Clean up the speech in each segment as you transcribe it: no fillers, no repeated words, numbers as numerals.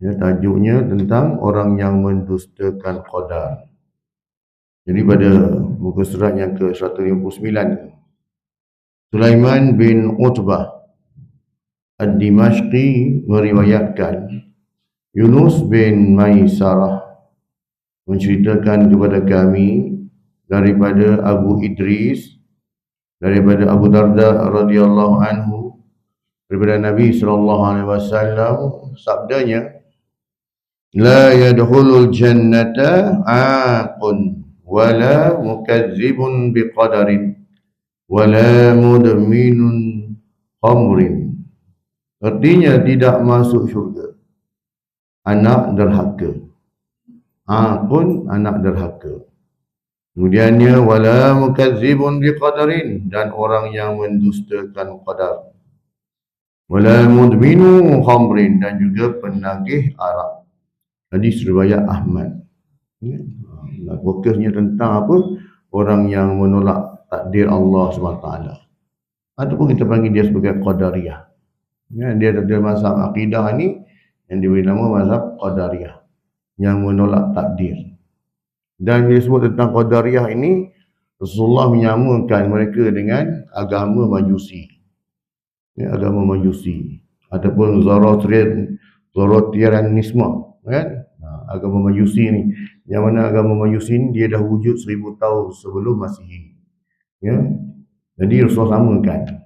Ya, tajuknya tentang orang yang mendustakan qadar. Jadi pada muka surat yang ke-159, Sulaiman bin Utbah Ad-Dimashqi meriwayatkan Yunus bin Maisarah menceritakan kepada kami daripada Abu Idris, daripada Abu Darda radhiyallahu anhu, daripada Nabi sallallahu alaihi wasallam sabdanya, la yadkhulul jannata aqun wala mukazzibun biqadarin wala mudminun khamrin. Artinya tidak masuk syurga anak derhaka. Aqun, anak derhaka. Kemudiannya wala mukazzibun biqadarin, dan orang yang mendustakan qadar. Wala mudminu khamrin, dan juga penagih arak. Hadis riwayat Ahmad. Ya. Fokusnya tentang apa? Orang yang menolak takdir Allah SWT. Ataupun kita panggil dia sebagai Qadariyah. Ya, dia ada mazhab akidah ni yang diberi nama mazhab Qadariyah, yang menolak takdir. Dan bila sebut tentang Qadariyah ini, Rasulullah menyamakan mereka dengan agama Majusi. Ya, agama Majusi ataupun Zoroastrianisme, kan? Agama Majusi ni, yang mana agama Majusi ni dia dah wujud 1000 tahun sebelum Masihi. Ya. Jadi Rasulullah samakan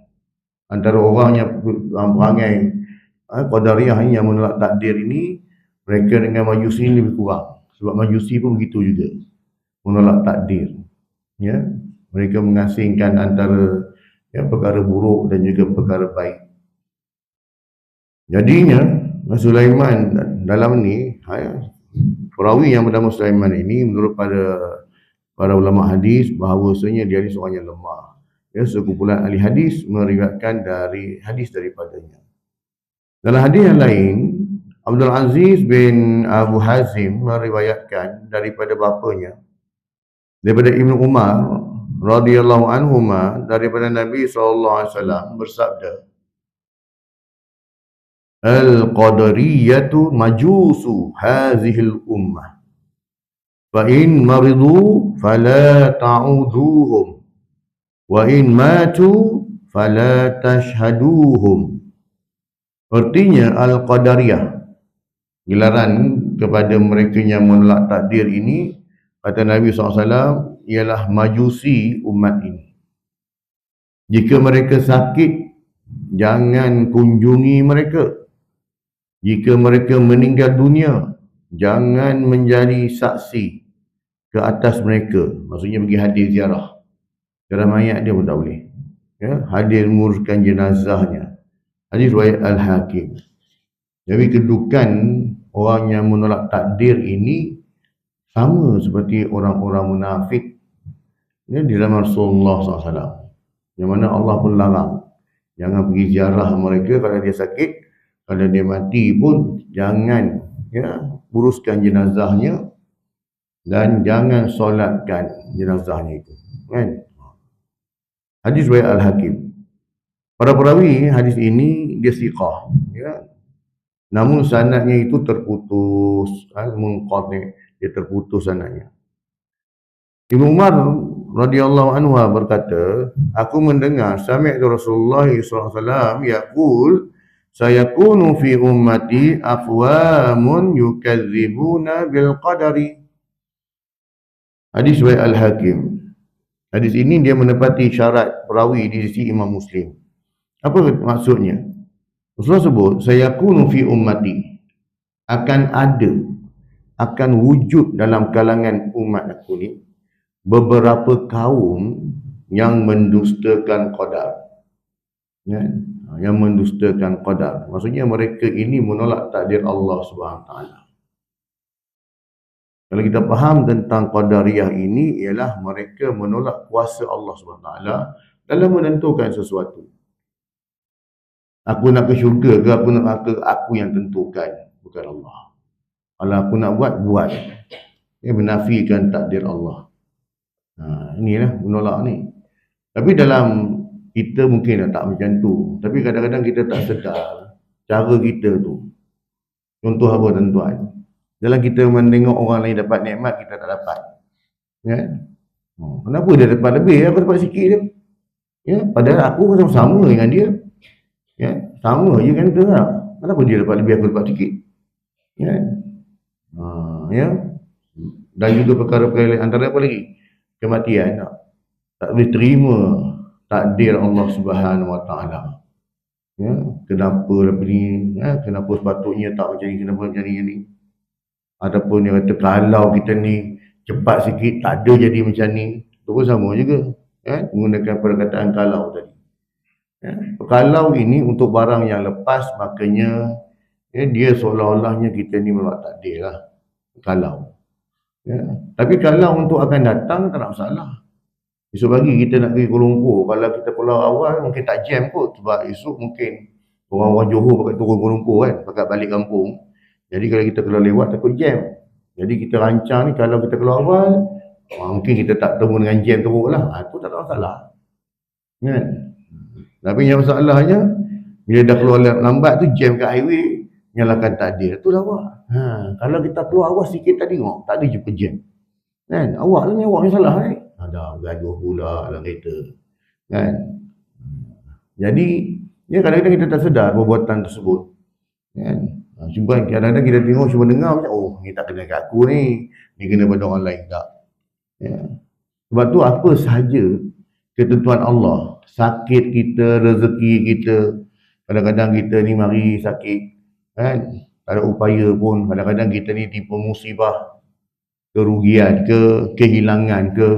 antara orang yang perangai Qadariyah ni yang menolak takdir ini, mereka dengan Majusi ni lebih kurang. Sebab Majusi pun begitu juga, menolak takdir. Ya, mereka mengasingkan antara perkara buruk dan juga perkara baik. Jadinya Sulaiman dalam ni, perawi yang bernama Sulaiman ini, menurut para ulama hadis, bahawasanya dia ni seorang yang lemah. Ya, sekumpulan ahli hadis meriwayatkan dari hadis daripadanya. Dalam hadis yang lain, Abdul Aziz bin Abu Hazim meriwayatkan daripada bapanya, daripada Ibnu Umar radhiyallahu anhuma, daripada Nabi SAW bersabda, al-qadariyatu majusu hazihil ummah, fa in maridu fala ta'uduhum, wa in matu fala tashhaduhum. Artinya al-qadariyah, gelaran kepada mereka yang menolak takdir ini, kata Nabi SAW, ialah majusi umat ini. Jika mereka sakit, jangan kunjungi mereka. Jika mereka meninggal dunia, jangan menjadi saksi ke atas mereka. Maksudnya pergi hadir ziarah. Ziarah mayat dia pun tak boleh. Ya, hadir menguruskan jenazahnya. Hadis riwayat Al-Hakim. Jadi kedudukan orang yang menolak takdir ini sama seperti orang-orang munafik, ya, di zaman Rasulullah SAW. Yang mana Allah pun larang, jangan pergi ziarah mereka kalau dia sakit, kalau dia mati pun jangan, ya, uruskan jenazahnya dan jangan solatkan jenazahnya itu, kan? Hadis riwayat Al-Hakim. Para perawi hadis ini dia siqah, ya. Namun sanadnya itu terputus, munqati', dia terputus sanadnya. Ibnu Umar radhiyallahu anhu berkata, aku mendengar sami'tu Rasulullah sallallahu alaihi wasallam yaqul, sayakunu fi ummati aqwamun yukadzibuna bil qadari. Hadis riwayat Al-Hakim. Hadis ini dia menepati syarat perawi di sisi Imam Muslim. Apa maksudnya? Rasulullah sebut, sayakunu fi ummati, akan ada, akan wujud dalam kalangan umat aku ni beberapa kaum yang mendustakan qadar. Ya, yang mendustakan qadar. Maksudnya mereka ini menolak takdir Allah SWT. Kalau kita faham tentang qadariyah ini, ialah mereka menolak kuasa Allah SWT dalam menentukan sesuatu. Aku nak ke syurga ke aku nak neraka, aku yang tentukan, bukan Allah. Kalau aku nak buat. Ia menafikan takdir Allah. Inilah menolak ni. Tapi dalam kita mungkin tak macam tu. Tapi kadang-kadang kita tak sedar cara kita tu. Contoh apa tuan-tuan? Dalam kita menengok orang lain dapat nikmat, kita tak dapat. Ya? Kenapa dia dapat lebih? Aku dapat sikit je. Ya? Padahal aku sama-sama dengan dia. Ya? Sama je kan kita tak? Kenapa dia dapat lebih, aku dapat sikit? Ya? Ya? Dan juga perkara-perkara lain, antara apa lagi? Kematian. Tak boleh terima takdir Allah Subhanahu Wa Taala. Ya, kenapa ni? Ya, kenapa sepatutnya tak macam ni? Kenapa macam ni? Ataupun dia kata kalau kita ni cepat sikit, tak ada jadi macam ni. Itu pun sama juga. Ya, menggunakan perkataan kalau tadi. Ya, kalau ini untuk barang yang lepas, makanya ya, dia seolah-olahnya kita ni menolak takdir lah. Kalau. Ya. Tapi kalau untuk akan datang, tak ada masalah. Esok pagi kita nak pergi Kuala Lumpur, kalau kita keluar awal mungkin tak jam kot, sebab esok mungkin orang-orang Johor pakai turun Kuala Lumpur kan, pakai balik kampung. Jadi kalau kita keluar lewat takut jam. Jadi kita rancang ni kalau kita keluar awal, mungkin kita tak temu dengan jam teruk lah. Itu tak ada masalah. Kan? Tapi yang masalahnya, bila dah keluar lambat tu jam kat highway, nyalakan takdir. Itulah awak. Kalau kita keluar awal sikit tadi, tak ada jumpa jam. Kan? Awak lah ni, awak yang salah kan? Ada gaduh pula dalam kereta. Kan? Jadi, ya kadang-kadang kita tak sedar perbuatan tersebut. Kan? Cuma kadang-kadang kita tengok, cuma dengar macam, oh ni tak kena kat aku ni kena pada orang lain. Tak. Ya. Sebab tu apa sahaja ketentuan Allah, sakit kita, rezeki kita, kadang-kadang kita ni mari sakit, kan? Tak ada upaya pun, kadang-kadang kita ni tipu musibah, kerugian ke, kehilangan ke,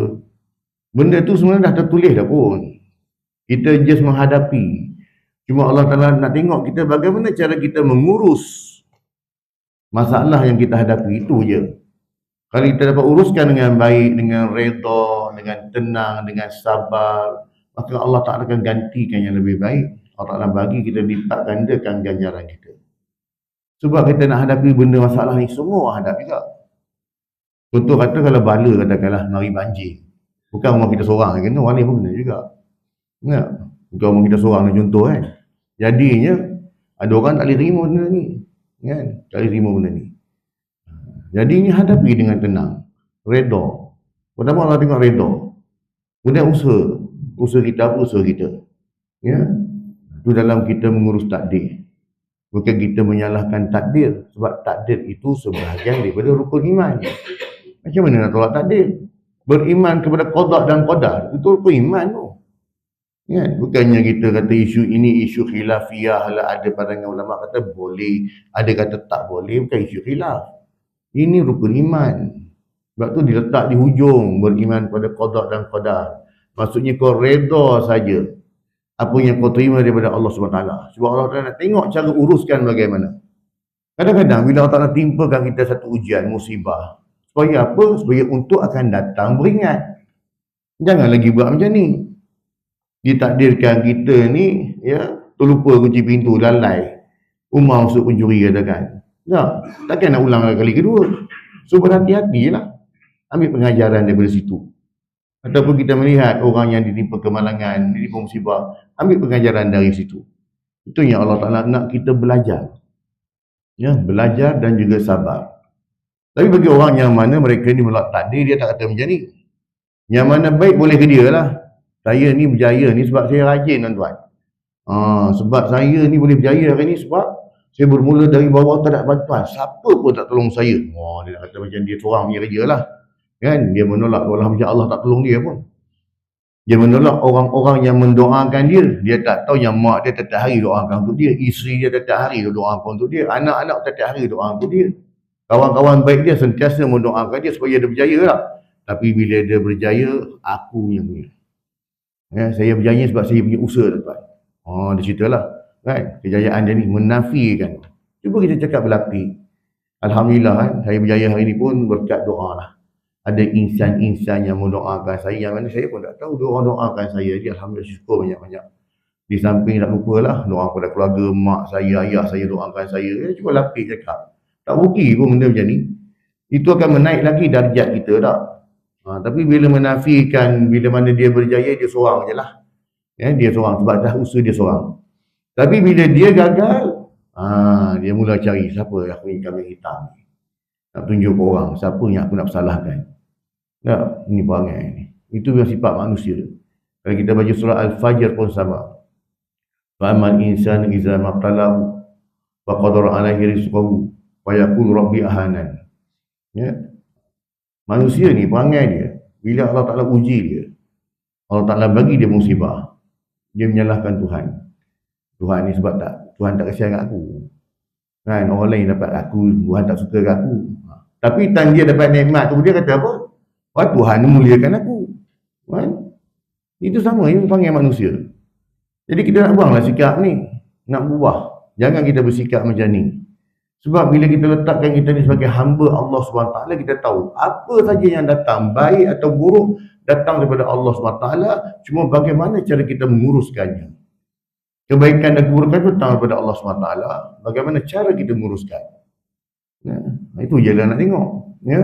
benda tu sebenarnya dah tertulis dah pun. Kita just menghadapi. Cuma Allah Ta'ala nak tengok kita bagaimana cara kita mengurus masalah yang kita hadapi, itu je. Kalau kita dapat uruskan dengan baik, dengan redha, dengan tenang, dengan sabar, maka Allah Ta'ala akan gantikan yang lebih baik. Allah Ta'ala bagi kita lipat gandakan ganjaran kita. Sebab kita nak hadapi benda masalah ni, semua hadapi tak. Contoh kata kalau bala katakanlah mari banjir. Bukan rumah kita seorang kena, orang lain pun kena juga. Ya? Bukan rumah kita seorang ni contoh kan. Jadinya ada orang tak boleh terima benda ni. Kan? Tak boleh terima benda ni. Jadinya hadapi dengan tenang. Redha. Pertama Allah tengok redha. Kemudian usaha kita apa usaha kita. Ya? Itu dalam kita mengurus takdir. Bukan kita menyalahkan takdir. Sebab takdir itu sebahagian daripada rukun iman. Macam mana nak tolak takdir? Beriman kepada qada dan qadar, itu rukun iman tu. Ya, bukannya kita kata isu ini isu khilafiyah lah, ada pandangan ulama kata boleh, ada kata tak boleh, bukan isu khilaf. Ini rukun iman. Sebab tu diletak di hujung, beriman pada qada dan qadar. Maksudnya kau redha saja apa yang kau terima daripada Allah SWT. Sebab Allah Ta'ala nak tengok cara uruskan bagaimana. Kadang-kadang bila Allah Ta'ala timpakan kita satu ujian, musibah, supaya apa? Supaya untuk akan datang beringat. Jangan lagi buat macam ni. Ditakdirkan kita ni, ya, terlupa kunci pintu, lalai. Umar masuk pencuri katakan. Tak, takkan nak ulang kali kedua. So berhati-hatilah. Ambil pengajaran daripada situ. Ataupun kita melihat orang yang ditimpa kemalangan, ditimpa musibah, ambil pengajaran dari situ. Itu yang Allah Ta'ala nak kita belajar. Ya, belajar dan juga sabar. Tapi bagi orang yang mana mereka ni menolak takdir, dia tak kata macam ni. Yang mana baik boleh ke dia lah. Saya ni berjaya ni sebab saya rajin tuan-tuan. Sebab saya ni boleh berjaya hari ni sebab saya bermula dari bawah, tak ada bantuan. Siapa pun tak tolong saya. Dia nak kata macam dia seorang punya kerja lah. Kan? Dia menolak Allah macam Allah tak tolong dia pun. Dia menolak orang-orang yang mendoakan dia. Dia tak tahu yang mak dia setiap hari doakan untuk dia. Isteri dia setiap hari doakan untuk dia. Anak-anak setiap hari doakan untuk dia. Kawan-kawan baik dia sentiasa mendoakan dia supaya dia berjaya lah. Tapi bila dia berjaya, aku yang punya. Ya, saya berjaya sebab saya punya usaha tuan. Dia ceritalah. Kan? Kejayaan dia ni menafikan. Cuba kita cakap berlapik. Alhamdulillah kan, saya berjaya hari ni pun berkat doa lah. Ada insan-insan yang mendoakan saya, yang mana saya pun tak tahu dia orang doakan saya. Dia Alhamdulillah syukur banyak-banyak. Di samping tak lupalah doa kepada keluarga, mak saya, ayah saya doakan saya. Cuba lapik cakap. Tak rugi pun benda macam ni. Itu akan menaik lagi darjat kita tak? Tapi bila menafikan, bila mana dia berjaya, dia seorang je lah. Ya, dia seorang sebab dah usaha dia seorang. Tapi bila dia gagal, Dia mula cari siapa aku yang kambing hitam ni. Nak tunjuk ke orang siapa yang aku nak salahkan. Tak, ini perangai ni. Itu yang sifat manusia. Kalau kita baca surah Al-Fajr pun sama. Fa'amal insan iza mabtalahu wa qadara alaihi rizqahu wa yaqulu rabbi ahanan. Ya. Manusia ni perangai dia. Bila Allah Ta'ala uji dia, Allah Ta'ala bagi dia musibah, dia menyalahkan Tuhan. Tuhan ni sebab Tuhan tak kasihan kat aku. Kan, orang lain dapat aku, Tuhan tak suka kat aku. Tapi time dia dapat nikmat tu, dia kata apa? Wah, Tuhan muliakan aku. Kan? Itu sama, ini panggil manusia. Jadi kita nak buanglah sikap ni. Nak berubah. Jangan kita bersikap macam ni. Sebab bila kita letakkan kita ni sebagai hamba Allah SWT, kita tahu apa saja yang datang, baik atau buruk, datang daripada Allah SWT. Cuma bagaimana cara kita menguruskannya. Kebaikan dan keburukan itu datang daripada Allah SWT. Bagaimana cara kita menguruskan. Itu je lah nak tengok. Ya?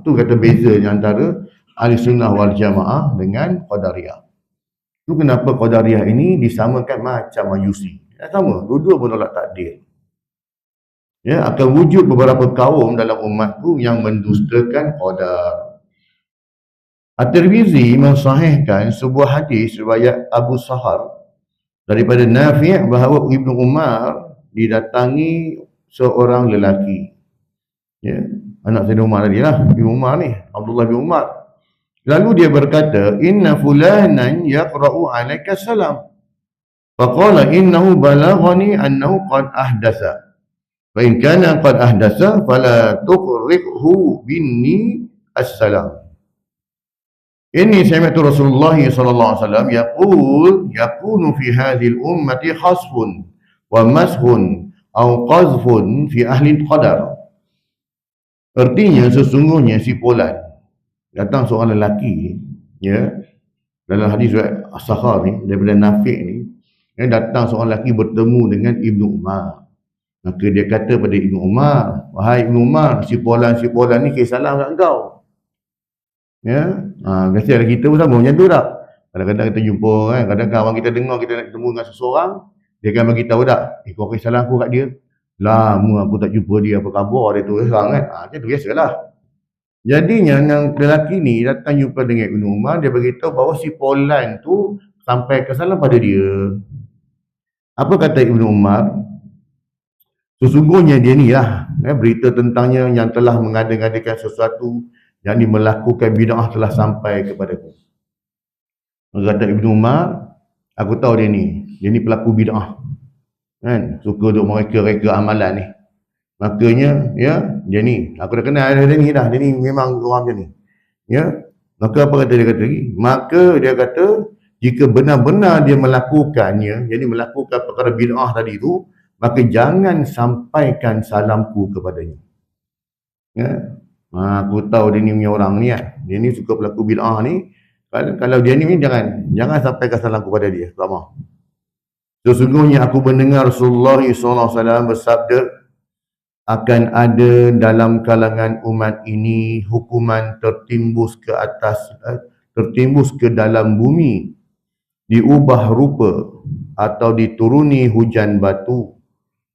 Itu kata bezanya antara Ahli Sunnah wal Jamaah dengan Qadariyah. Itu kenapa Qadariyah ini disamakan macam Majusi. Sama, dua-dua pun tolak takdir. Ya, akan wujud beberapa kaum dalam umatku yang mendustakan qadar. At-Tirmizi mensahihkan sebuah hadis riwayat Abu Sahar daripada Nafi' bahawa Ibnu Umar didatangi seorang lelaki. Ya, anak Sayyidina Umar tadi lah, Ibnu Umar ni, Abdullah bin Umar. Lalu dia berkata, "Inna fulanan yaqra'u 'alaika salam." Faqala innahu balaghani annahu qad ahdatha. Fa in kana qad ahdatha fala tuqrihu binni assalam. Inni sami'tu Rasulullah sallallahu alaihi wasallam yaqul yakunu fi hadhihi al-ummati khasfun wa mashun aw qazfun fi ahli al-qadar. Artinya sesungguhnya si Polan datang seorang lelaki, ya, dalam hadis As-Sakhar ni daripada Nafi' ni, ya, datang seorang lelaki bertemu dengan Ibnu Umar. Maka dia kata pada Ibnu Umar, "Wahai Ibnu Umar, si Polan ni kisah salam kat engkau." Ya, biasa ada kita pun sama macam tu tak? Kadang-kadang kita jumpa kan, kadang-kadang kawan kita dengar kita nak ketemu dengan seseorang, dia akan bagi tahu tak, kau kisah salam aku kat dia. Lama aku tak jumpa dia, apa khabar dia tu sekarang kan? Macam tu biasalah. Jadinya yang lelaki ni datang jumpa dengan Ibnu Umar, dia beritahu bahawa si Polan tu sampai ke salam pada dia. Apa kata Ibnu Umar? Sesungguhnya dia ni lah, berita tentangnya yang telah mengada-ngadakan sesuatu, yang melakukan bid'ah telah sampai kepadaku. Kata Ibnu Umar, aku tahu dia ni pelaku bid'ah. Kan, suka duk mereka-reka amalan ni. Makanya, ya, dia ni, aku dah kenal dia ni memang orang macam ni. Ya, maka apa kata dia kata lagi? Maka dia kata, jika benar-benar dia melakukannya, jadi melakukan perkara bid'ah tadi tu, maka jangan sampaikan salamku kepadanya. Ya. Aku tahu dia ni punya orang ni kan. Dia ni suka pelaku bid'ah ni. Kalau dia ni jangan sampaikan salam kepada dia. Lama. Sesungguhnya aku mendengar Rasulullah SAW bersabda, akan ada dalam kalangan umat ini hukuman tertimbus ke dalam bumi, diubah rupa atau dituruni hujan batu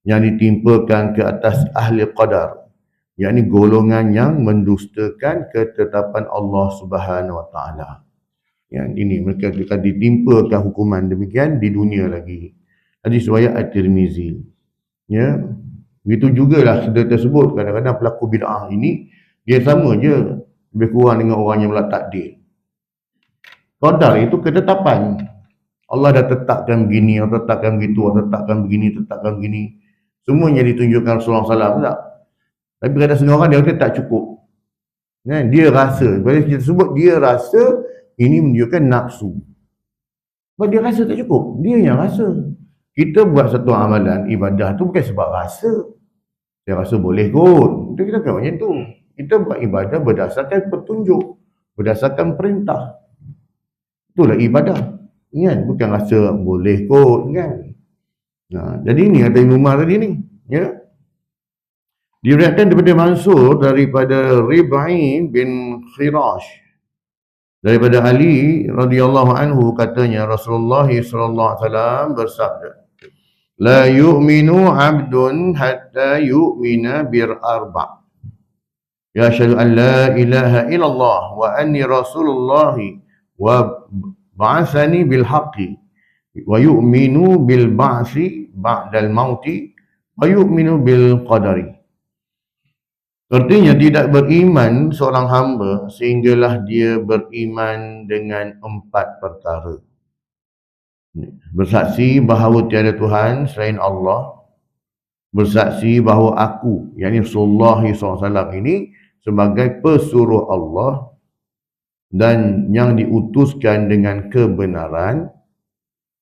yang ditimpakan ke atas ahli qadar, yakni golongan yang mendustakan ketetapan Allah Subhanahu Wa Taala. Yang ini mereka akan ditimpakan hukuman demikian di dunia lagi. Hadis riwayat At-Tirmizi. Ya, begitu jugalah sudah tersebut kadang-kadang pelaku bid'ah ini dia sama je lebih kurang dengan orang yang melak takdir. Qadar itu ketetapan. Allah dah tetapkan begini, Allah tetapkan begitu, Allah tetapkan begini, tetapkan begini. Semuanya ditunjukkan Rasulullah SAW tak? Tapi kadang setengah orang dia kata tak cukup. Kan? Dia rasa, bila kita sebut dia rasa, ini menunjukkan nafsu. Sebab dia rasa tak cukup, dia yang rasa. Kita buat satu amalan, ibadah tu bukan sebab rasa. Dia rasa boleh kot. Kita kata macam tu. Kita buat ibadah berdasarkan petunjuk, berdasarkan perintah. Itulah ibadah. Kan? Bukan rasa boleh kot. Kan? Jadi ni kata Ibnu Umar tadi ni, ya. Diriwayatkan daripada Mansur daripada Rib'in bin Khirash daripada Ali radhiyallahu anhu katanya Rasulullah sallallahu alaihi wasallam bersabda, La yu'minu 'abdun hatta yu'mina bir arba'. Ya asyhadu an la ilaha illallah wa anni rasulullah wa ba'athani bil haqqi wa yu'minu bil ba'si ba'dal mauti wa yu'minu bil qadari. Artinya tidak beriman seorang hamba sehinggalah dia beriman dengan 4 perkara. Bersaksi bahawa tiada Tuhan selain Allah, bersaksi bahawa aku, yakni Rasulullah SAW ini sebagai pesuruh Allah dan yang diutuskan dengan kebenaran,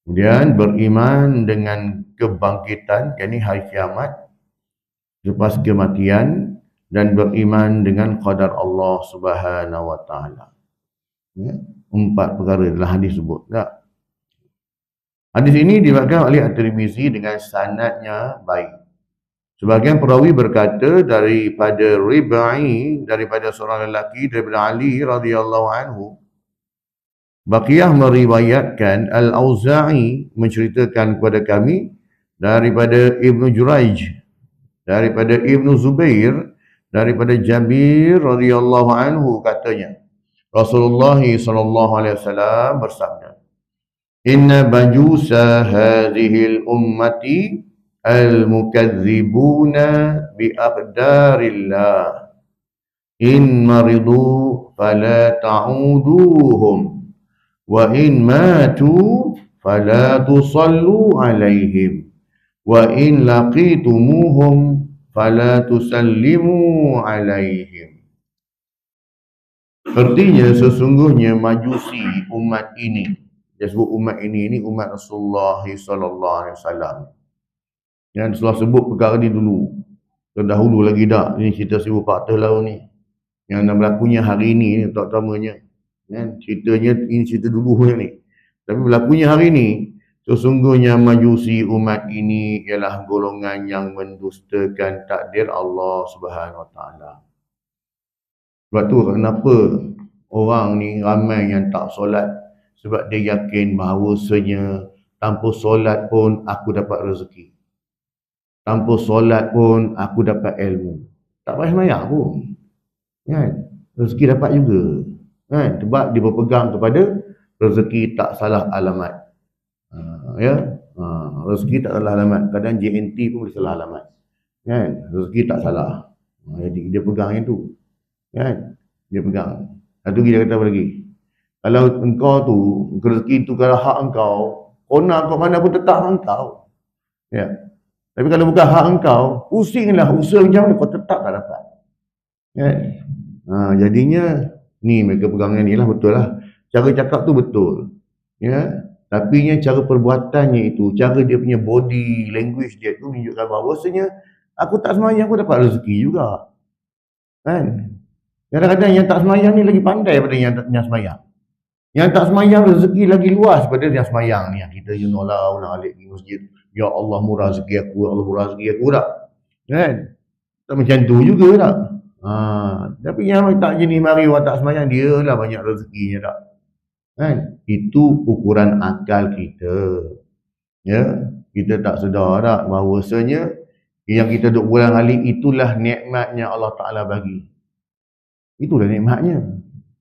kemudian beriman dengan kebangkitan, yakni hari kiamat lepas kematian, dan beriman dengan qadar Allah Subhanahu wa taala. Ya, 4 perkara dalam hadis sebut. Tak? Hadis ini diriwayatkan oleh At-Tirmizi dengan sanadnya baik. Sebagian perawi berkata daripada Rib'i, daripada seorang lelaki daripada Ali radhiyallahu anhu. Baqiyah meriwayatkan Al-Auza'i menceritakan kepada kami daripada Ibnu Juraij, daripada Ibnu Zubair, daripada Jabir radhiyallahu anhu katanya, Rasulullah sallallahu alaihi wasallam bersabda, "Inna bajusa hadhil ummati al-mukazzibuna bi aqdarillah. In maridu fala ta'uduhum wa in matu fala tusallu alaihim wa in laqitumuhum fala tusallimu alaihim." Artinya sesungguhnya majusi umat ini, dia sebut umat ini umat Rasulullah sallallahu alaihi wasallam. Yang Rasulullah sebut perkara ni dulu, terdahulu lagi dah. Ini cerita 1400 tahun ni, yang nak berlakunya hari ni terutamanya. Ceritanya ini cerita dulu ni, tapi berlakunya hari ni. Sesungguhnya majusi umat ini ialah golongan yang mendustakan takdir Allah Subhanahu wa taala. Sebab tu kenapa orang ni ramai yang tak solat, sebab dia yakin bahawasanya tanpa solat pun aku dapat rezeki, tanpa solat pun aku dapat ilmu. Tak payah sembahyang pun, kan? Rezeki dapat juga, kan? Sebab dia berpegang kepada rezeki tak salah alamat. Rezeki tak salah alamat. Kadang JNT pun boleh salah alamat, kan? Rezeki tak salah. Jadi dia pegang yang tu, kan? Dia pegang. Satu dia kata apa lagi? Kalau engkau tu, rezeki tu kalau hak engkau, kona kau mana pun tetap hak engkau. Ya. Tapi kalau bukan hak engkau, pusinglah usaha macam mana kau tetap tak dapat. Kan? Jadinya ni mereka pegangan ni lah, betul lah. Cara cakap tu betul. Ya. Tapi cara perbuatannya itu, cara dia punya body language dia tu menunjukkan bahawasanya aku tak semayang aku dapat rezeki juga. Kan? Kadang-kadang yang tak semayang ni lagi pandai daripada yang semayang. Yang tak semayang rezeki lagi luas daripada yang semayang ni. Kita ulang alik di masjid, ya Allah murah rezeki aku, ya Allah murah rezeki aku tak? Kan? Tak macam tu juga tak? Tapi yang tak jenis mari orang tak semayang, dia lah banyak rezekinya tak? Kan? Itu ukuran akal kita. Ya, kita tak sedar tak bahawasanya yang kita duk ulang alik itulah nikmatnya Allah Ta'ala bagi. Itulah nikmatnya.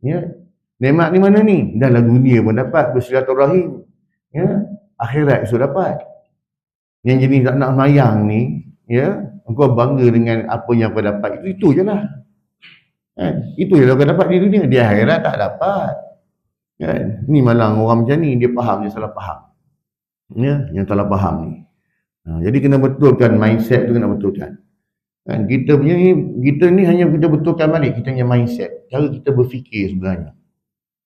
Ya. Nikmat ni mana ni? Dalam dunia pun dapat bersilaturahim. Ya. Akhirat sudah dapat. Yang jenis tak nak semayang ni, ya, engkau bangga dengan apa yang kau dapat. Itu je lah. Kan? Itu je lah kau dapat di dunia. Di akhirat tak dapat. Kan? Ni malang orang macam ni, dia faham, dia salah faham. Ya, yang salah faham ni. Jadi kena betulkan mindset tu, kena betulkan. Kan? Kita ni hanya kita betulkan balik kita punya mindset, cara kita berfikir sebenarnya.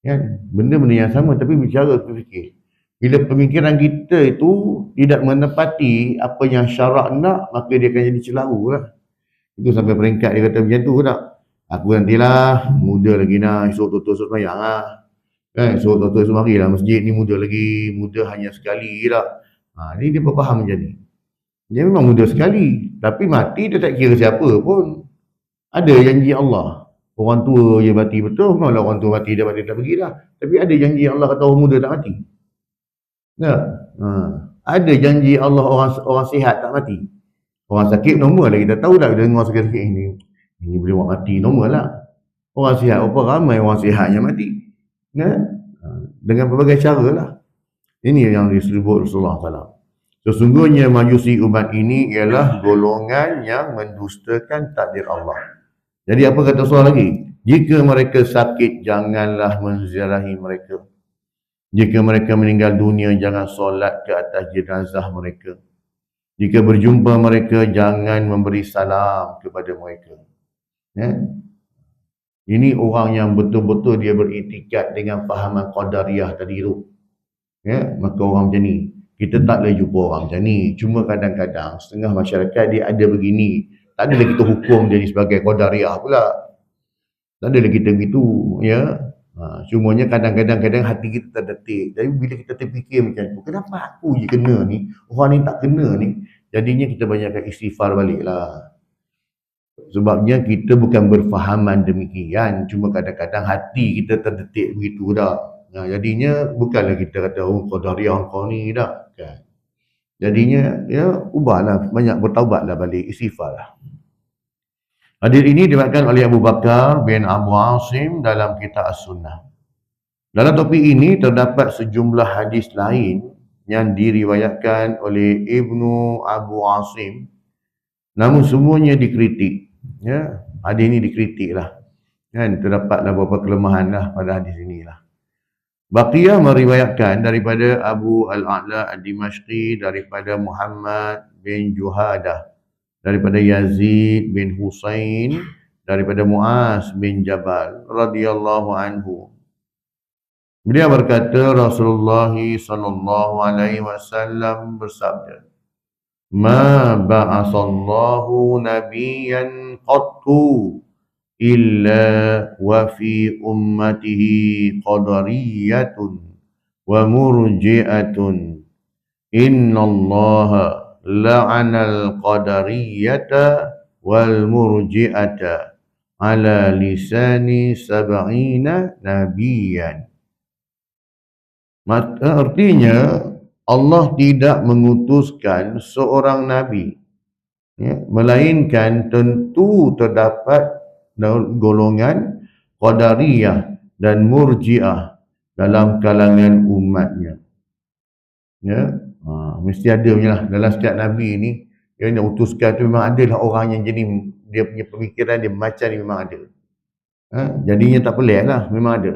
Kan? Benda-benda yang sama tapi bicara berfikir. Bila pemikiran kita itu tidak menepati apa yang syarak nak, maka dia akan jadi celaru lah. Itu sampai peringkat dia kata macam tu tak? Aku nantilah, muda lagi nak, esok tutup semayang lah. Kan? Esok tutup semari lah, masjid ni muda lagi, muda hanya sekali tak? Ni dia berfaham macam ni. Dia memang muda sekali, tapi mati dia tak kira siapa pun. Ada janji Allah. Orang tua je mati betul, memanglah orang tua mati, dia mati tak pergi dah. Tapi ada janji Allah kata orang muda tak mati. Tak? Ada janji Allah orang sihat tak mati. Orang sakit normal lah, kita tahu dah bila dengar sakit-sakit ini boleh buat mati normal lah. Orang sihat, apa ramai orang sihat yang mati. Ya? Dengan berbagai cara lah. Ini yang disebut Rasulullah SAW. Sesungguhnya majusi umat ini ialah golongan yang mendustakan takdir Allah. Jadi apa kata Rasulullah lagi? Jika mereka sakit, janganlah menziarahi mereka. Jika mereka meninggal dunia, jangan solat ke atas jenazah mereka. Jika berjumpa mereka, jangan memberi salam kepada mereka. Ya? Ini orang yang betul-betul dia beriktikad dengan fahaman Qadariyah tadi tu. Ya? Maka orang macam ni, kita tak boleh jumpa orang macam ni. Cuma kadang-kadang setengah masyarakat dia ada begini. Tak adalah kita hukum dia sebagai Qadariyah pula. Tak adalah kita begitu. Ya? Cumanya kadang-kadang hati kita terdetik. Jadi bila kita terfikir macam tu, kenapa aku je kena ni, orang ni tak kena ni? Jadinya kita banyakkan istighfar balik lah. Sebabnya kita bukan berfahaman demikian, cuma kadang-kadang hati kita terdetik begitu dah. Jadinya bukanlah kita kata Qadariyah kau ni dah kan. Jadinya ya ubahlah, banyak bertaubatlah balik, istighfar lah. Hadis ini diriwayatkan oleh Abu Bakar bin Abu Asim dalam kitab As-Sunnah. Dalam topik ini terdapat sejumlah hadis lain yang diriwayatkan oleh Ibnu Abu Asim, namun semuanya dikritik. Ya, hadis ini dikritik lah. Kan, terdapatlah beberapa kelemahan lah pada hadis ini lah. Baqiyah meriwayatkan daripada Abu Al-A'la Ad-Dimashqi, daripada Muhammad bin Juhadah, daripada Yazid bin Husain, daripada Muaz bin Jabal radhiyallahu anhu. Beliau berkata, Rasulullah sallallahu alaihi wasallam bersabda, "Ma ba'asallahu nabiyyan qattu illa wa fi ummatihi qadariyatun wa murji'atun. Innallaha la'anal qadariyata wal murji'ata ala lisani sab'ina nabiyyan." Artinya Allah tidak mengutuskan seorang nabi, ya, melainkan tentu terdapat golongan Qadariyah dan Murji'ah dalam kalangan umatnya. Ya, mesti ada punya lah. Dalam setiap nabi ni yang diutuskan tu memang adalah orang yang jadi dia punya pemikiran dia macam ni, memang ada. Jadinya tak pelik lah, memang ada.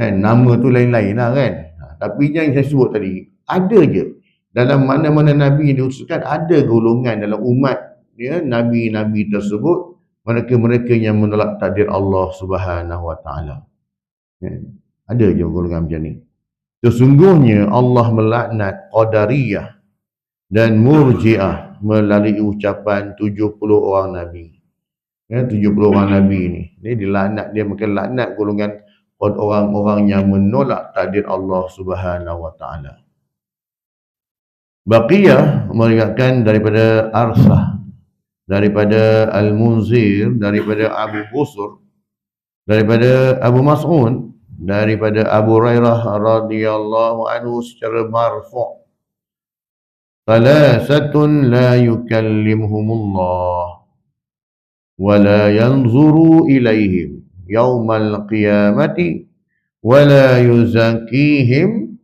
Nama tu lain-lain lah kan. Tapi yang saya sebut tadi, ada je. Dalam mana-mana Nabi yang diutuskan, ada golongan dalam umat ya, Nabi-Nabi tersebut, mereka-mereka yang menolak takdir Allah Subhanahu Wa Taala. Ada je golongan macam ni. Sesungguhnya Allah melaknat Qadariyah dan Murji'ah melalui ucapan 70 orang Nabi. Ya, 70 orang Nabi ni. Ini dilaknat, dia mungkin laknat golongan orang-orang yang menolak takdir Allah Subhanahu Wa Taala. Baqiyah meriwayatkan daripada Arsah, daripada Al-Munzir, daripada Abu Busur, daripada Abu Mas'ud, daripada Abu Hurairah radhiyallahu anhu secara marfu'. Thalathatun la yukallimuhumullah wa la yanzuru ilaihim yaumal qiyamati wa la yuzakihim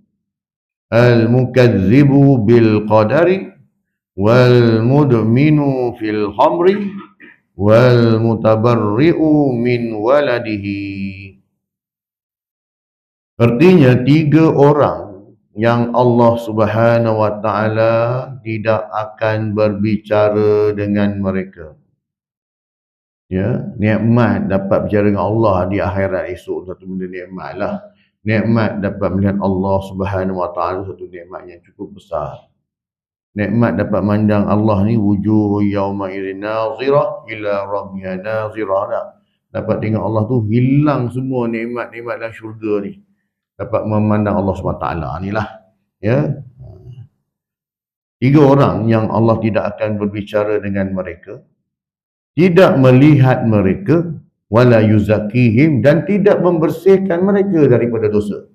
al-mukadzibu bil qadari wal mudminu fil khamri wal mutabarri'u min waladihi. Artinya 3 orang yang Allah Subhanahu Wa Taala tidak akan berbicara dengan mereka. Ya, nikmat dapat berbicara dengan Allah di akhirat esok, satu benda nikmat lah. Nikmat dapat melihat Allah Subhanahu Wa Taala, satu nikmat yang cukup besar. Nikmat dapat mandang Allah ni, wujuh yauma idzin nazirah ila rabbiha nazirah. Dapat tengok Allah tu, hilang semua nikmat-nikmat dalam syurga ni. Dapat memandang Allah Subhanahu Wa Taala ni lah. Ya. 3 orang yang Allah tidak akan berbicara dengan mereka, tidak melihat mereka, wala yuzakihim, dan tidak membersihkan mereka daripada dosa.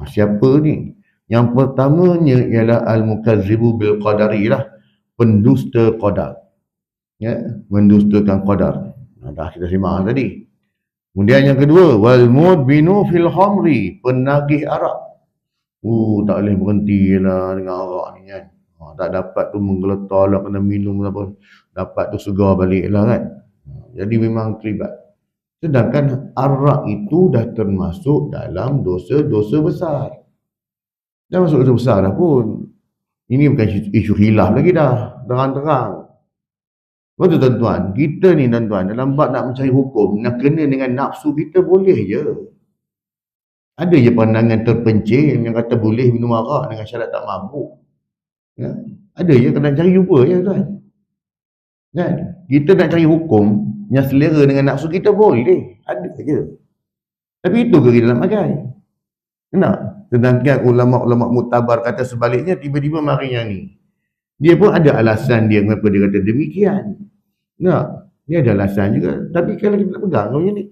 Siapa ni? Yang pertamanya ialah al-mukazzibu bil qadari lah, pendusta qadar. Ya, mendustakan qadar. Dah kita simak tadi. Kemudian yang kedua, wal mudbinu fil khamri, penagih arak. Tak boleh berhenti lah dengan arak ni kan. Tak dapat tu menggeletar lah, kena minum lah pun. Dapat tu segar balik lah kan. Jadi memang terlibat. Sedangkan arak itu dah termasuk dalam dosa-dosa besar. Dah masuk dosa besar dah pun. Ini bukan isu khilaf lagi dah. Terang-terang. Betul tuan-tuan, kita ni tuan-tuan dalam bab nak mencari hukum, nak kena dengan nafsu kita boleh je. Ada je pandangan terpencil yang kata boleh minum arak dengan syarat tak mabuk. Ya? Ada je, kena cari jumpa je tuan. Ya? Kita nak cari hukum yang selera dengan nafsu kita boleh. Ada je. Tapi itu ke kita nak pakai? Kenapa? Sedangkan ulama-ulama muktabar kata sebaliknya, tiba-tiba mari yang ni. Dia pun ada alasan dia mengapa dia kata demikian. Nah, dia ada alasan juga. Tapi kalau kita nak pegang macam ni.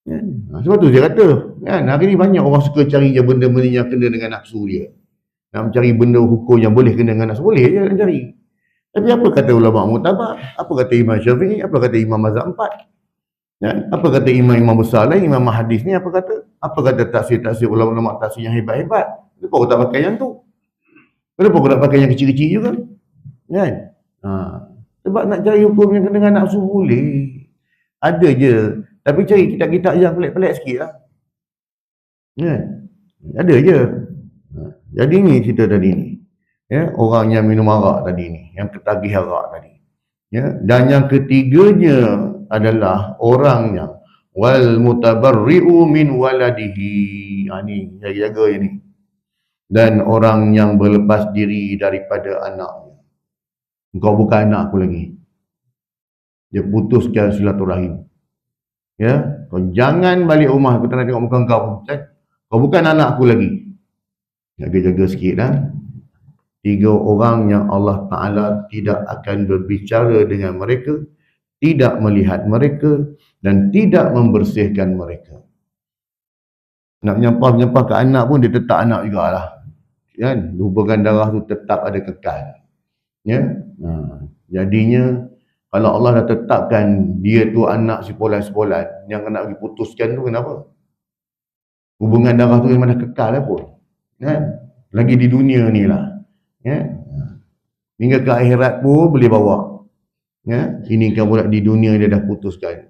Ya. Sebab tu dia kata, kan, hari ni banyak orang suka cari je benda-benda yang kena dengan nafsu dia. Nak mencari benda hukum yang boleh kena dengan nafsu, boleh je nak cari. Tapi apa kata ulama muktabar? Apa kata Imam Syafi'i? Apa kata Imam Mazhab 4? Ya. Apa kata imam-imam besar lain, imam hadis ni apa kata? Apa kata tafsir-tafsir ulama-ulama tafsir yang hebat-hebat? Kenapa aku tak pakai yang tu? Kenapa aku nak pakai yang kecil-kecil juga? Kan? Sebab nak cari hukum yang kena dengan nafsu boleh. Ada je. Tapi cari kitab-kitab yang pelik-pelik sikit lah. Kan? Ada je. Jadi ni cerita tadi ni. Ya, orang yang minum arak tadi ni. Yang ketagih arak tadi. Ya, dan yang ketiganya adalah orang yang wal mutabarri'u min waladihi. Ni jaga-jaga je ni. Dan orang yang berlepas diri daripada anaknya. Engkau bukan anak aku lagi. Dia putuskan silaturahim. Ya, kau jangan balik rumah, aku tak nak tengok muka kau. Kau bukan anak aku lagi. Jaga-jaga sikit lah. 3 orang yang Allah Ta'ala tidak akan berbicara dengan mereka, tidak melihat mereka, dan tidak membersihkan mereka. Nak menyampah-menyampah ke anak pun dia tetap anak jugalah. Kan? Hubungan darah tu tetap ada kekal. Ya? Jadinya kalau Allah dah tetapkan dia tu anak si polan-polan, yang nak diputuskan tu kenapa? Hubungan darah tu memang dah kekal lah pun. Kan? Lagi di dunia ni lah. Ya? Hingga ke akhirat pun boleh bawa. Ya? Ini kan pula di dunia dia dah putuskan.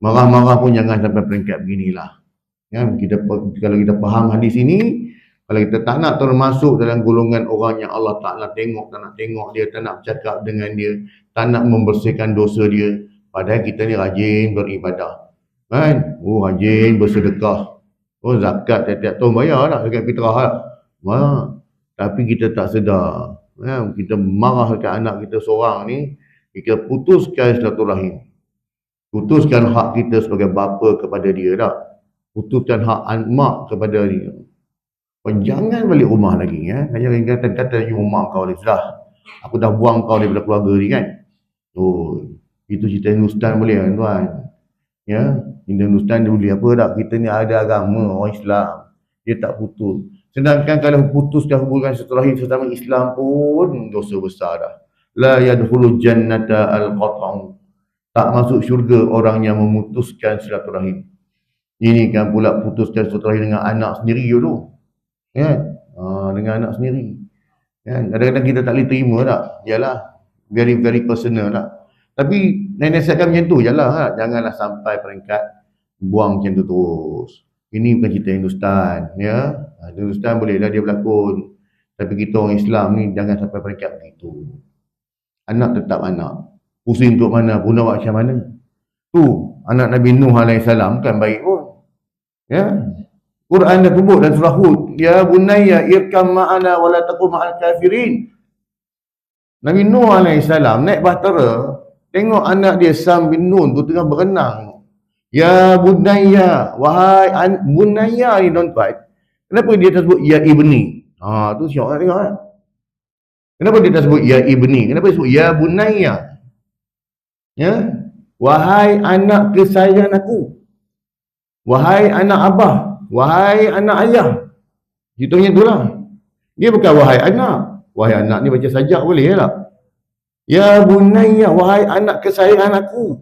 Marah-marah pun jangan sampai peringkat beginilah. Ya? Kalau kita faham hadis ini, kalau kita tak nak termasuk dalam golongan orang yang Allah Ta'ala tengok, tak nak tengok dia, tak nak bercakap dengan dia, tak nak membersihkan dosa dia, padahal kita ni rajin beribadah. Kan? Rajin bersedekah. Zakat tiap-tiap tahun bayar lah, zakat fitrah lah. Tapi kita tak sedar. Kita marah dekat anak kita seorang ni, kita putuskan silaturahim. Putuskan hak kita sebagai bapa kepada dia tak. Putuskan hak mak kepada dia. Jangan balik rumah lagi. Jangan kata mak kau ni sudah. Aku dah buang kau daripada keluarga ni kan. Itu cerita Hindustan boleh kan tuan. Ya, Hindustan dia boleh apa tak. Kita ni ada agama orang Islam. Dia tak putus. Sedangkan kalau putuskan hubungan silaturahim sesama Islam pun dosa besar dah. La yadkhulu jannata al-qat'u. Tak masuk syurga orang yang memutuskan silaturahim. Ini kan pula putuskan silaturahim dengan anak sendiri dulu. Kan? Dengan anak sendiri. Kan? Kadang-kadang kita tak boleh terima tak? Yalah, very very personal tak? Tapi nasihatkan macam tu jelah tak? Janganlah sampai peringkat buang macam tu terus. Ini bukan cerita Hindustan, ya. Hindustan bolehlah dia berlakon. Tapi kita orang Islam ni jangan sampai peringkat begitu. Anak tetap anak. Pusing untuk mana pun, nak buat macam mana. Tu, anak Nabi Nuh AS kan baik pun. Ya. Quran dah sebut dalam surah Hud, ya bunayya irkam ma'ana wa la taqum ma'al kafirin. Nabi Nuh AS naik bahtera, tengok anak dia Sam bin Nun tu tengah berenang. Ya bunayya, wahai bunayya ni tuan-tuan. Kenapa dia tersebut ya ibni? Tu syok nak tengok kan. Kenapa dia tersebut ya ibni? Kenapa dia sebut ya bunayya? Ya, wahai anak kesayangan aku. Wahai anak abah. Wahai anak ayah. Hitungnya itulah. Dia bukan wahai anak. Wahai anak ni baca sajak boleh tak? Ya bunayya, wahai anak kesayangan aku.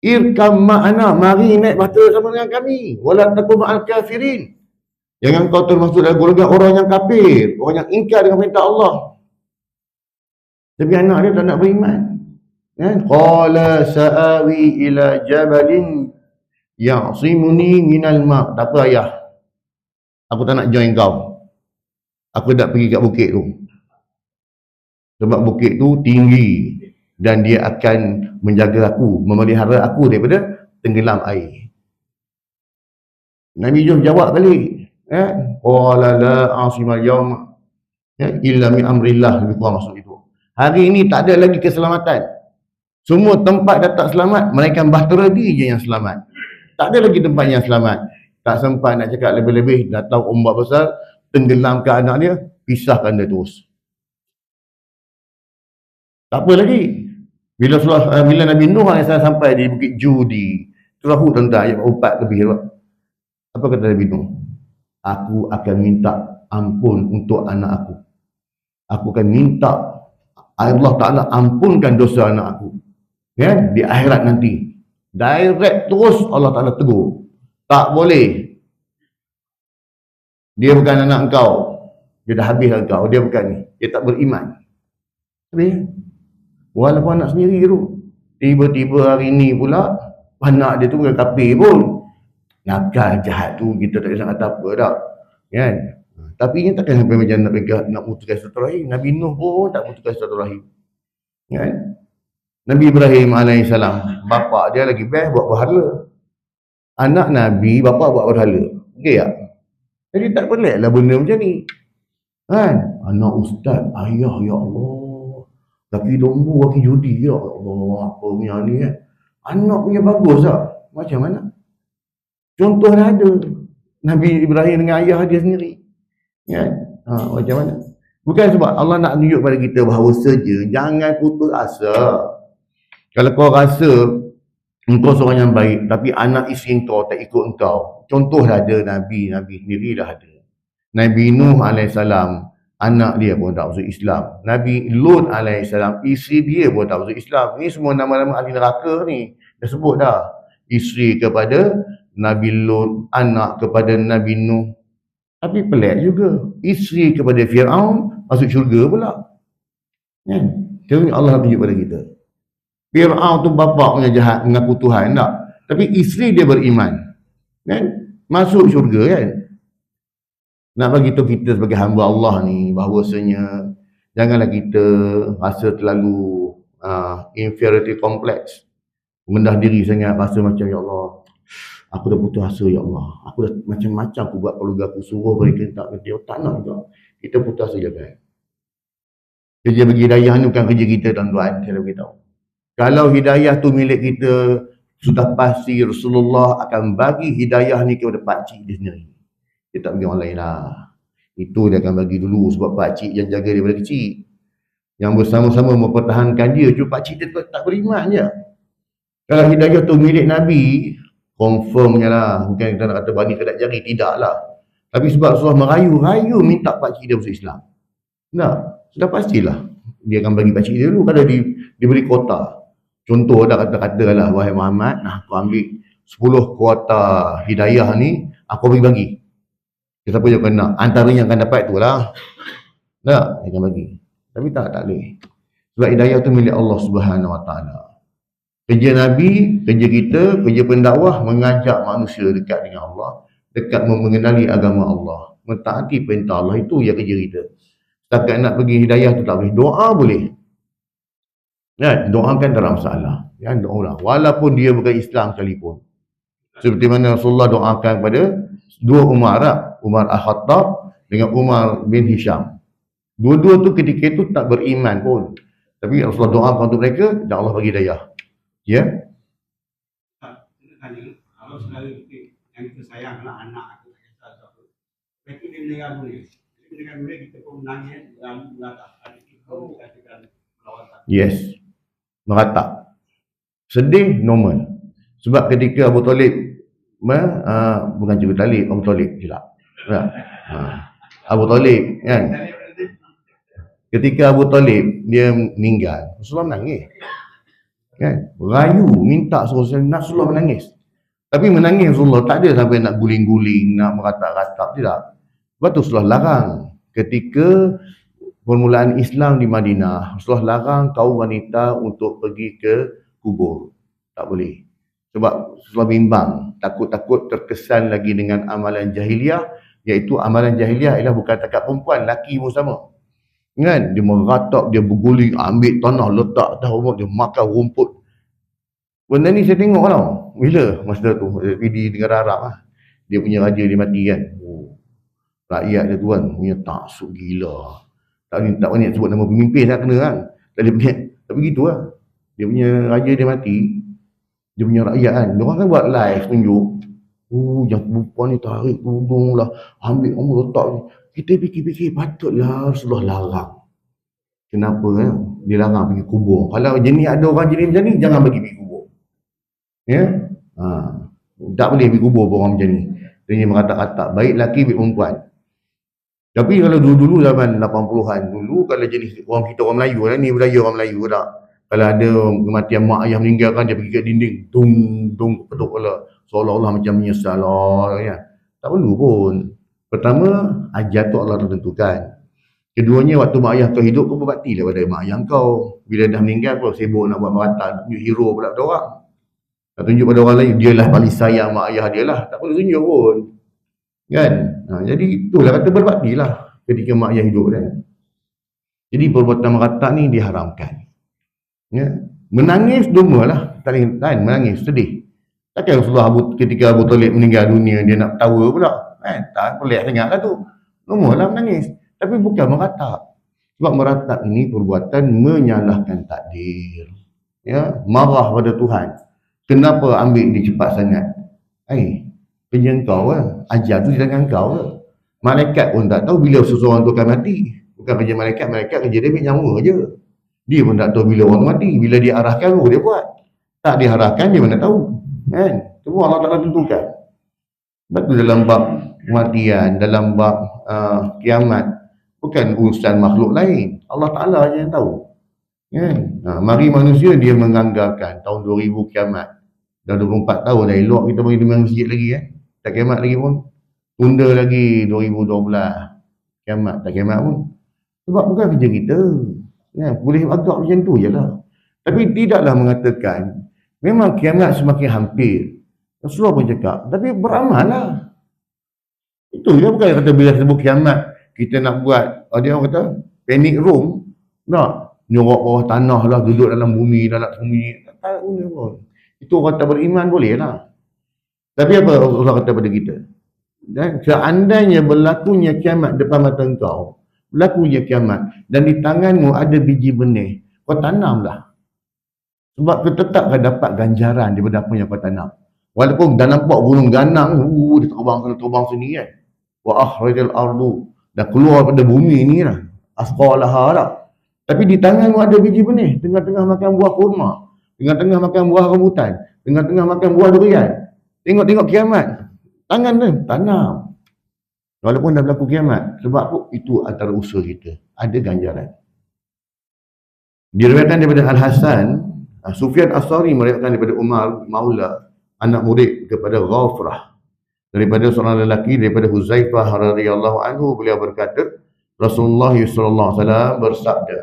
Irkam ma'ana, mari naik bahtera sama dengan kami. Wala takum ma'al kafirin. Jangan kau termasuk dalam golongan orang yang kafir, orang yang ingkar dengan perintah Allah. Tapi anak dia tak nak beriman. Kan? Qala sa'awi ila jabalin ya'simuni minal ma'. Tak apa ayah. Aku tak nak join kau. Aku tak pergi kat bukit tu. Sebab bukit tu tinggi dan dia akan menjaga aku, memelihara aku daripada tenggelam air. Nabi Yusuf jawab balik. Qala la asimal yawma illa min amrillah. Lebih kurang maksud itu. Hari ini tak ada lagi keselamatan. Semua tempat dah tak selamat, melainkan bahtera dia je yang selamat. Tak ada lagi tempat yang selamat. Tak sempat nak cakap lebih-lebih, datang ombak besar, tenggelamkan anak dia, pisahkan dia terus. Tak apa lagi. Bila Nabi Nuh AS sampai di Bukit Judi, Surah Hud tentang ayat 4 lebih. Apa kata Nabi Nuh? Aku akan minta ampun untuk anak aku. Aku akan minta Allah Ta'ala ampunkan dosa anak aku. Ya, di akhirat nanti. Direct terus Allah Ta'ala tegur. Tak boleh. Dia bukan anak engkau. Dia dah habis engkau. Dia bukan ni. Dia tak beriman. Habis. Walaupun anak sendiri tu. Tiba-tiba hari ni pula, anak dia tu bukan kafir pun. Nakal jahat tu kita tak kisah kata apa tak. Kan? Tapi ini takkan sampai macam nak putuskan silaturahim. Nabi Nuh pun tak putuskan silaturahim. Kan? Nabi Ibrahim AS, bapa dia lagi best buat berhala. Anak Nabi, bapa buat berhala. Okey tak? Jadi tak pelik lah benda macam ni. Kan? Anak ustaz, ayah, ya Allah. Laki dombu, laki judi, ya Allah. Apa punya ni kan? Anak punya bagus tak? Macam mana? Contoh dah ada. Nabi Ibrahim dengan ayah dia sendiri. Kan? Macam mana? Bukan sebab Allah nak tunjuk pada kita bahawa saja jangan putus asa. Kalau kau rasa engkau seorang yang baik, tapi anak isteri kau tak ikut engkau. Contoh dah ada Nabi sendiri dah ada. Nabi Nuh AS, anak dia pun tak masuk Islam. Nabi Lut AS, isteri dia pun tak masuk Islam. Ni semua nama-nama ahli neraka ni. Dah sebut dah. Isteri kepada Nabi Lut, anak kepada Nabi Nuh. Tapi pelik juga. Isteri kepada Fir'aun masuk syurga pula. Kan? Jadi Allah tunjuk pada kita. Fir'aun tu bapa punya jahat, mengaku Tuhan tak. Tapi isteri dia beriman. Kan? Masuk syurga kan. Nak bagi tahu kita sebagai hamba Allah ni bahawasanya janganlah kita rasa terlalu inferiority complex. Rendah diri sangat, rasa macam ya Allah, aku dah putus asa ya Allah. Aku dah macam-macam aku buat keluarga aku, suruh mereka tak kerja. Tak nak juga. Kita putus asa kan. Kerja bagi hidayah ni bukan kerja kita tuan-tuan. Saya beritahu. Kalau hidayah tu milik kita, sudah pasti Rasulullah akan bagi hidayah ni kepada pakcik dia sendiri. Dia tak bagi orang lain lah. Itu dia akan bagi dulu sebab pakcik yang jaga dia daripada kecil. Yang bersama-sama mempertahankan dia. Cuma pakcik dia tak beriman je. Kalau hidayah tu milik Nabi, confirmnya lah. Bukan kita nak kata bani kedap jari. Tidak lah. Tapi sebab Rasulullah merayu-rayu minta pakcik dia masuk Islam. Tak. Sudah pastilah. Dia akan bagi pakcik dia dulu. Kalau diberi kuota. Contoh dah kata-kata lah. Wahai Muhammad, aku ambil 10 kuota hidayah ni. Aku bagi-bagi. Siapa yang kena, antaranya yang akan dapat tu lah. Tak, dia akan bagi. Tapi tak boleh. Sebab hidayah tu milik Allah Subhanahu Wa Taala. Kerja Nabi, kerja kita, kerja pendakwah, mengajak manusia dekat dengan Allah, dekat mengenali agama Allah, mentaati perintah Allah, itu yang kerja kita. Setakat nak pergi hidayah tu tak boleh. Doa boleh. Ya, doakan tak ada masalah. Ya, doa. Walaupun dia bukan Islam sekalipun. Seperti mana Rasulullah doakan kepada dua Umar, Umar Al-Khattab dengan Umar bin Hisham. Dua-dua tu ketika itu tak beriman pun. Tapi Rasulullah doakan untuk mereka dan Allah bagi hidayah. Ya. Kalau sekali yang kita sayang anak aku tak kisah apa. Mereka dia mendengar dunia. Dia mendengar dunia kita pun menangis dan mengatakan kita pun dikatakan melawatan. Yes. Meratap. Sedih normal. Sebab ketika Abu Talib bukan Abu Talib silap. Abu Talib kan. Ketika Abu Talib dia meninggal, Rasulullah menangis. Kan? Rayu minta Rasulullah menangis. Tapi menangis Rasulullah tak ada sampai nak guling-guling, nak meratap-ratap, tidak. Sebab tu Rasulullah larang. Ketika permulaan Islam di Madinah, Rasulullah larang kaum wanita untuk pergi ke kubur. Tak boleh. Sebab Rasulullah bimbang, takut-takut terkesan lagi dengan amalan jahiliah, iaitu amalan jahiliah ialah bukan takat perempuan, laki pun sama. Kan? Dia meratap, dia berguling, ambil tanah, letak atas rumput, dia makan rumput. Benda ni saya tengok tau. Bila masa tu, di negara Arab lah. Dia punya raja dia mati kan. Rakyat dia tu kan, punya taksub gila. Tak banyak sebut nama pemimpin nak kena kan. Tapi gitu lah. Dia punya raja dia mati. Dia punya rakyat kan. Diorang kan buat live tunjuk. Yang perempuan ni tarik tudung lah. Ambil orang letak ni. Kita fikir-fikir patutlah Rasulullah larang. Kenapa kan? Dia larang pergi kubur. Kalau jenis ada orang jenis macam ni, jangan bagi pergi kubur. Ya? Tak boleh pergi kubur orang macam ni. Dia mengatakan baik lelaki, baik perempuan. Tapi kalau dulu-dulu zaman 80-an dulu, kalau jenis orang kita orang Melayu lah, ni budaya orang Melayu tak? Kalau ada kematian mak ayah meninggalkan, dia pergi kat dinding, tung, ketuk kepala, seolah-olah macam menyesal lah, ya. Tak perlu pun. Pertama, ajal tu Allah tentukan. Keduanya, waktu mak ayah kau hidup, kau berbakti daripada mak ayah kau. Bila dah meninggal, kau sibuk nak buat merata, tunjuk hero pula pada orang. Nak tunjuk pada orang lain, dia lah paling sayang mak ayah dia lah. Tak perlu tunjuk pun. Kan? Jadi itulah kata berbakti lah ketika mak ayah hidup kan. Jadi perbuatan merata ni diharamkan. Ya? Menangis doma lah. Tak menangis, sedih. Takkan Rasulullah ketika Abu Talib meninggal dunia, dia nak ketawa pula. Tak pelik sangat lah tu. Doma lah menangis. Tapi bukan meratap. Sebab meratap ini perbuatan menyalahkan takdir. Ya? Marah pada Tuhan. Kenapa ambil dia cepat sangat? Kerja kau lah. Ajar tu di tangan kau lah. Malaikat pun tak tahu bila seseorang tu akan mati. Bukan kerja malaikat kerja dia ambil nyawa je. Dia pun tak tahu bila orang tu mati. Bila dia arahkan, dia buat. Tak diarahkan, dia mana tahu. Kan? Semua Allah Ta'ala tentukan. Sebab tu dalam bab kematian, dalam bab kiamat, bukan urusan makhluk lain. Allah Ta'ala je yang tahu. Kan? Mari manusia dia menganggarkan tahun 2000 kiamat. Dah 24 tahun dah elok kita bagi di masjid lagi kan. Tak kiamat lagi pun. Tunda lagi 2012. Kiamat tak kiamat pun. Sebab bukan kerja kita. Ya, boleh agak macam tu je lah. Tapi tidaklah mengatakan memang kiamat semakin hampir. Rasulullah pun cakap. Tapi beramal lah. Itu je bukan kata bila sebut kiamat kita nak buat. Dia orang kata panic room. Nak nyorok bawah tanah lah. Duduk dalam bumi. Dalam bumi. Tak guna pun. Itu orang tak beriman boleh lah. Tapi apa Allah kata pada kita? Dan seandainya berlakunya kiamat depan mata engkau, berlakunya kiamat, dan di tanganmu ada biji benih, kau tanamlah. Sebab kau tetap akan dapat ganjaran daripada apa yang kau tanam. Walaupun dah nampak gunung ganang, dia terbang sini kan. Wa akhrajal ardu, dah keluar pada bumi ni lah. Asqalaha lah. Tapi di tanganmu ada biji benih, tengah-tengah makan buah kurma, tengah-tengah makan buah rambutan, tengah-tengah makan buah durian. Tengok-tengok kiamat. Tangan tu, tanam. Walaupun dah berlaku kiamat. Sebab apa? Itu antara usaha kita. Ada ganjaran. Diriwayatkan daripada Al-Hasan, Sufyan As-Sari meriwayatkan daripada Umar Maula, anak murid kepada Ghafrah. Daripada seorang lelaki, daripada Huzaifah radhiyallahu anhu, beliau berkata, Rasulullah sallallahu alaihi wasallam bersabda,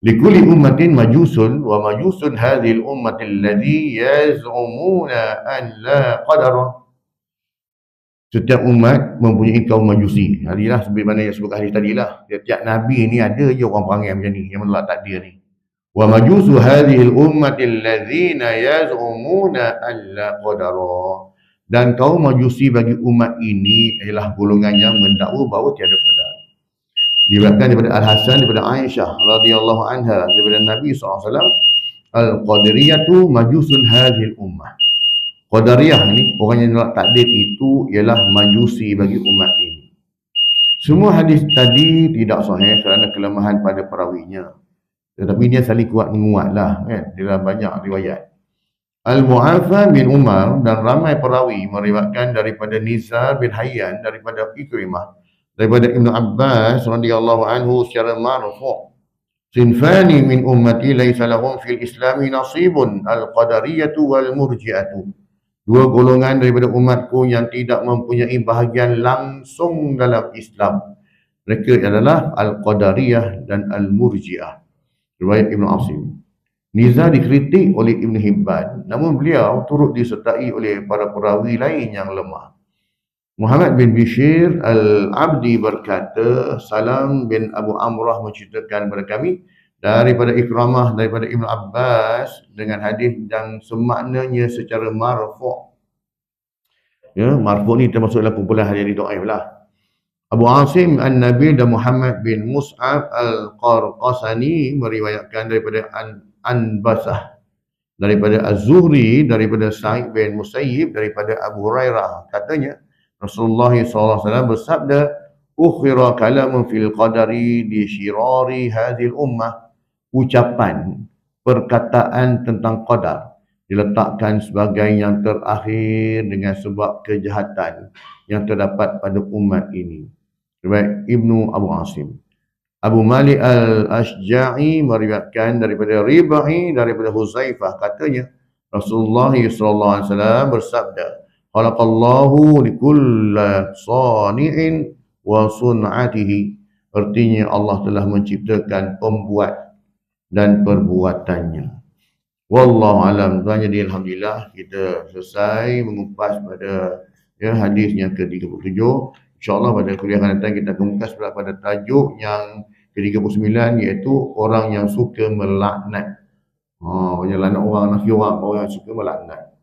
Likulli ummatin majusun wa majusun hadhil ummatil ladzi yaz'umuna an la qadara. Setiap umat mempunyai kaum majusi. Hadilah sebagaimana yang sebut hadis tadilah. Setiap nabi ni ada je orang perangai macam ni yang menolak takdir ni. Wa majusu hadhil ummatil ladzina yaz'umuna an la qadara. Dan kaum majusi bagi umat ini ialah golongan yang mendakwa bahawa tiada qadar. Diriwayatkan daripada Al-Hasan, daripada Aisyah radhiyallahu anha, daripada Nabi SAW, Al-Qadariyatu majusun hadhil ummah. Qadariyah ni, orang yang menolak takdir itu ialah majusi bagi umat ini. Semua hadis tadi tidak sahih kerana kelemahan pada perawinya. Tetapi dia saling kuat menguat lah kan, dalam banyak riwayat. Al-Mu'afa bin Umar dan ramai perawi meriwayatkan daripada Nizar bin Hayyan daripada Ikrimah daripada Ibnu Abbas radhiyallahu anhu secara marfu', sinfani min ummati laisa lahum fil islami nasibun, al-qadariyatu wal murji'atu. Dua golongan daripada umatku yang tidak mempunyai bahagian langsung dalam Islam. Mereka adalah al-qadariyah dan al-murji'ah. Riwayat Ibnu Asim. Nizar dikritik oleh Ibn Hibban, namun beliau turut disertai oleh para perawi lain yang lemah. Muhammad bin Bishir Al-Abdi berkata, Salam bin Abu Amrah menceritakan kepada kami daripada Ikramah, daripada Ibn Abbas dengan hadis yang semaknanya secara marfu'. Ya, marfu' ni termasuk dalam kumpulan hadis dhaif lah. Abu Asim An-Nabil dan Muhammad bin Mus'ab Al-Qarqasani meriwayatkan daripada Anbasah, daripada Az-Zuhri, daripada Sa'id bin Musayyib, daripada Abu Hurairah. Katanya, Rasulullah SAW bersabda, ukhira kalamun fil qadari di syirari hadhil ummah. Ucapan, perkataan tentang qadar diletakkan sebagai yang terakhir dengan sebab kejahatan yang terdapat pada umat ini. Riwayat Ibnu Abu Asim. Abu Malik Al-Ashja'i meriwayatkan daripada Rib'i, daripada Huzaifah, katanya Rasulullah SAW bersabda, khalaqallahu likulla sani'in wa sun'atihi. Artinya Allah telah menciptakan pembuat dan perbuatannya. Wallahu alam. Jadi alhamdulillah kita selesai mengupas pada hadis yang ke-37. InsyaAllah pada kuliah akan datang kita akan mengupas pada tajuk yang ke-39, iaitu orang yang suka melaknat. Banyak laknat orang, nafi orang yang suka melaknat.